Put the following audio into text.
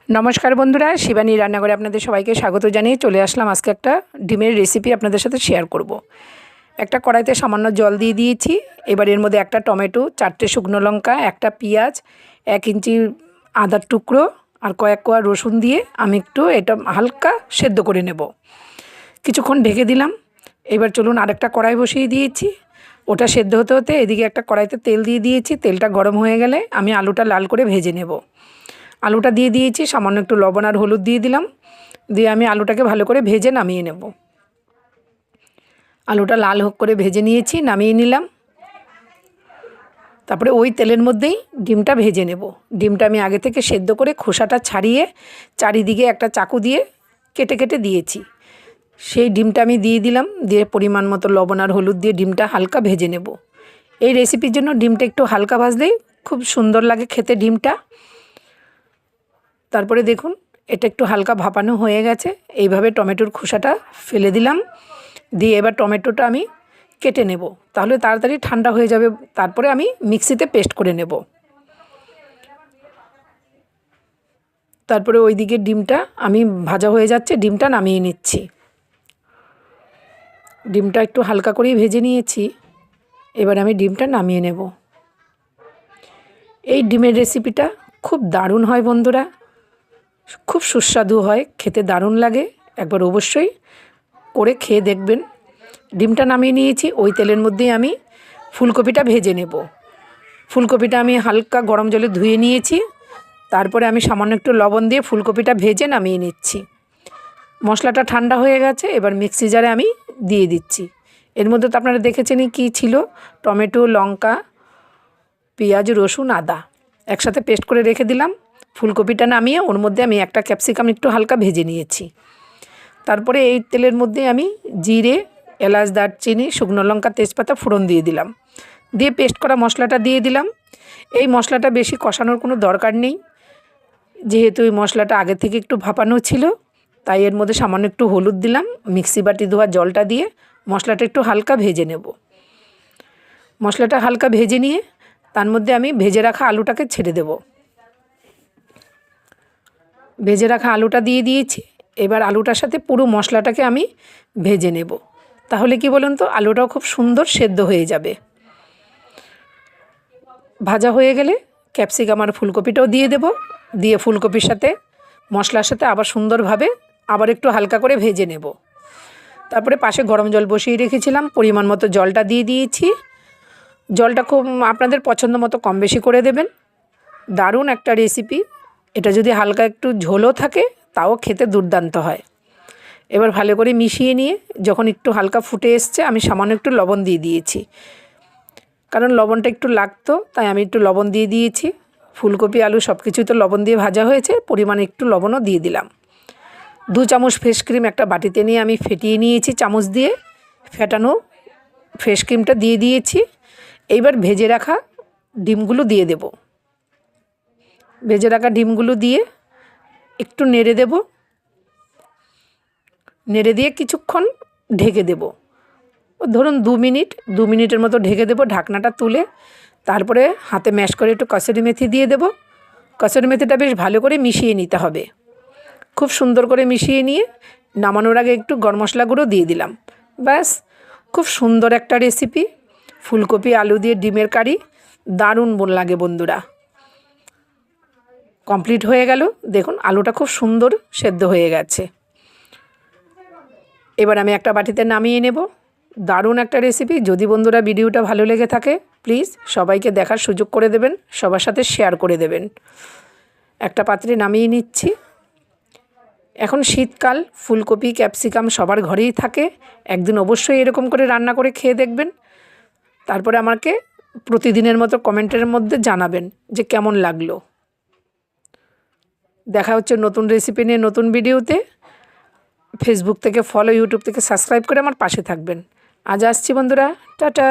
নমস্কার বন্ধুরা, শিবানী রান্নাঘরে আপনাদের সবাইকে স্বাগত জানিয়ে চলে আসলাম। আজকে একটা ডিমের রেসিপি আপনাদের সাথে শেয়ার করব। একটা কড়াইতে সামান্য জল দিয়ে দিয়েছি। এবার এর মধ্যে একটা টমেটো, 4টে শুকনো লঙ্কা, একটা পেঁয়াজ, 1 ইঞ্চি আদার টুকরো আর কয়েক কোয়া রসুন দিয়ে আমি একটু এটা হালকা সেদ্ধ করে নেব। কিছুক্ষণ ঢেকে দিলাম। এবার চলুন আরেকটা কড়াই বসিয়ে দিয়েছি। ওটা সেদ্ধ হতে হতে এদিকে একটা কড়াইতে তেল দিয়ে দিয়েছি। তেলটা গরম হয়ে গেলে আমি আলুটা লাল করে ভেজে নেব। আলুটা দিয়ে দিয়েছি, সামান্য একটু লবণ আর হলুদ দিয়ে দিলাম। দিয়ে আমি আলুটাকে ভালো করে ভেজে নামিয়ে নেব। আলুটা লাল হোক করে ভেজে নিয়েছি, নামিয়ে নিলাম। তারপরে ওই তেলের মধ্যেই ডিমটা ভেজে নেব। ডিমটা আমি আগে থেকে সেদ্ধ করে খোসাটা ছাড়িয়ে চারিদিকে একটা চাকু দিয়ে কেটে কেটে দিয়েছি। সেই ডিমটা আমি দিয়ে দিলাম। দিয়ে পরিমাণ মতো লবণ আর হলুদ দিয়ে ডিমটা হালকা ভেজে নেব। এই রেসিপির জন্য ডিমটা একটু হালকা ভাজলেই খুব সুন্দর লাগে খেতে ডিমটা। তারপরে দেখুন এটা একটু হালকা ভাপানো হয়ে গেছে। এইভাবে টমেটোর খোসাটা ফেলে দিলাম। দিয়ে এবার টমেটোটা আমি কেটে নেব, তাহলে তাড়াতাড়ি ঠান্ডা হয়ে যাবে। তারপরে আমি মিক্সিতে পেস্ট করে নেব। তারপরে ওইদিকে ডিমটা আমি ভাজা হয়ে যাচ্ছে, ডিমটা নামিয়ে নিচ্ছি। ডিমটা একটু হালকা করেই ভেজে নিয়েছি। এবার আমি ডিমটা নামিয়ে নেব। এই ডিমের রেসিপিটা খুব দারুণ হয় বন্ধুরা, খুব সুস্বাদু হয়, খেতে দারুণ লাগে। একবার অবশ্যই করে খেয়ে দেখবেন। ডিমটা নামিয়ে নিয়েছি। ওই তেলের মধ্যেই আমি ফুলকপিটা ভেজে নেব। ফুলকপিটা আমি হালকা গরম জলে ধুয়ে নিয়েছি। তারপরে আমি সামান্য একটু লবণ দিয়ে ফুলকপিটা ভেজে নামিয়ে নিচ্ছি। মশলাটা ঠান্ডা হয়ে গেছে। এবার মিক্সি জারে আমি দিয়ে দিচ্ছি। এর মধ্যে তো আপনারা দেখেছেনই কী ছিল, টমেটো, লঙ্কা, পেঁয়াজ, রসুন, আদা একসাথে পেস্ট করে রেখে দিলাম। ফুলকপিটা নামিয়ে ওর মধ্যে আমি একটা ক্যাপসিকাম একটু হালকা ভেজে নিয়েছি। তারপরে এই তেলের মধ্যে আমি জিরে, এলাচ, দারচিনি, শুকনো লঙ্কা, তেজপাতা ফোড়ন দিয়ে দিলাম। দিয়ে পেস্ট করা মশলাটা দিয়ে দিলাম। এই মশলাটা বেশি কষানোর কোনো দরকার নেই, যেহেতু এই মশলাটা আগে থেকে একটু ভাপানো ছিল। তাই এর মধ্যে সামান্য একটু হলুদ দিলাম। মিক্সি বাটি ধোয়া জলটা দিয়ে মশলাটা একটু হালকা ভেজে নেব। মশলাটা হালকা ভেজে নিয়ে তার মধ্যে আমি ভেজে রাখা আলুটাকে ছেড়ে দেব। ভেজে রাখা আলুটা দিয়ে দিয়েছি। এবার আলুটার সাথে পুরো মশলাটাকে আমি ভেজে নেব। তাহলে কি বলুন তো, আলুটাও খুব সুন্দর সেদ্ধ হয়ে যাবে। ভাজা হয়ে গেলে ক্যাপসিকাম আর ফুলকপিটাও দিয়ে দেব। দিয়ে ফুলকপির সাথে মশলার সাথে আবার সুন্দরভাবে আবার একটু হালকা করে ভেজে নেব। তারপরে পাশে গরম জল বসিয়ে রেখেছিলাম, পরিমাণ মতো জলটা দিয়ে দিয়েছি। জলটা খুব আপনাদের পছন্দ মতো কম বেশি করে দেবেন। দারুণ একটা রেসিপি। এটা যদি হালকা একটু ঝোলও থাকে তাও খেতে দুর্দান্ত হয়। এবার ভালো করে মিশিয়ে নিয়ে যখন একটু হালকা ফুটে এসছে, আমি সামান্য একটু লবণ দিয়ে দিয়েছি। কারণ লবণটা একটু লাগতো, তাই আমি একটু লবণ দিয়ে দিয়েছি। ফুলকপি, আলু সব কিছুই তো লবণ দিয়ে ভাজা হয়েছে, পরিমাণে একটু লবণও দিয়ে দিলাম। 2 চামচ ফ্রেশ ক্রিম একটা বাটিতে নিয়ে আমি ফেটিয়ে নিয়েছি চামচ দিয়ে। ফেটানো ফ্রেশ ক্রিমটা দিয়ে দিয়েছি। এইবার ভেজে রাখা ডিমগুলো দিয়ে দেব। ভেজে রাখা ডিমগুলো দিয়ে একটু নেড়ে দেব। নেড়ে দিয়ে কিছুক্ষণ ঢেকে দেব। ধরুন 2 মিনিট, 2 মিনিটের মতো ঢেকে দেব ঢাকনাটা তুলে। তারপরে হাতে ম্যাশ করে একটু কসুরি মেথি দিয়ে দেব। কসুরি মেথিটা বেশ ভালো করে মিশিয়ে নিতে হবে। খুব সুন্দর করে মিশিয়ে নিয়ে নামানোর আগে একটু গরম মশলা গুঁড়ো দিয়ে দিলাম। ব্যাস, খুব সুন্দর একটা রেসিপি। ফুলকপি আলু দিয়ে ডিমের কারি দারুণ লাগে বন্ধুরা। কমপ্লিট হয়ে গেল। দেখুন আলুটা খুব সুন্দর সেদ্ধ হয়ে গেছে। এবার আমি একটা বাটিতে নামিয়ে নেব। দারুণ একটা রেসিপি। যদি বন্ধুরা ভিডিওটা ভালো লেগে থাকে প্লিজ সবাইকে দেখার সুযোগ করে দেবেন, সবার সাথে শেয়ার করে দেবেন। একটা পাত্রে নামিয়ে নিচ্ছি। এখন শীতকাল, ফুলকপি, ক্যাপসিকাম সবার ঘরেই থাকে। একদিন অবশ্যই এরকম করে রান্না করে খেয়ে দেখবেন। তারপরে আমাকে প্রতিদিনের মতো কমেন্টের মধ্যে জানাবেন যে কেমন লাগলো। দেখা হচ্ছে নতুন রেসিপি নিয়ে নতুন ভিডিওতে। ফেসবুক থেকে ফলো, ইউটিউব থেকে সাবস্ক্রাইব করে আমার পাশে থাকবেন। আজ আসছি বন্ধুরা, টাটা।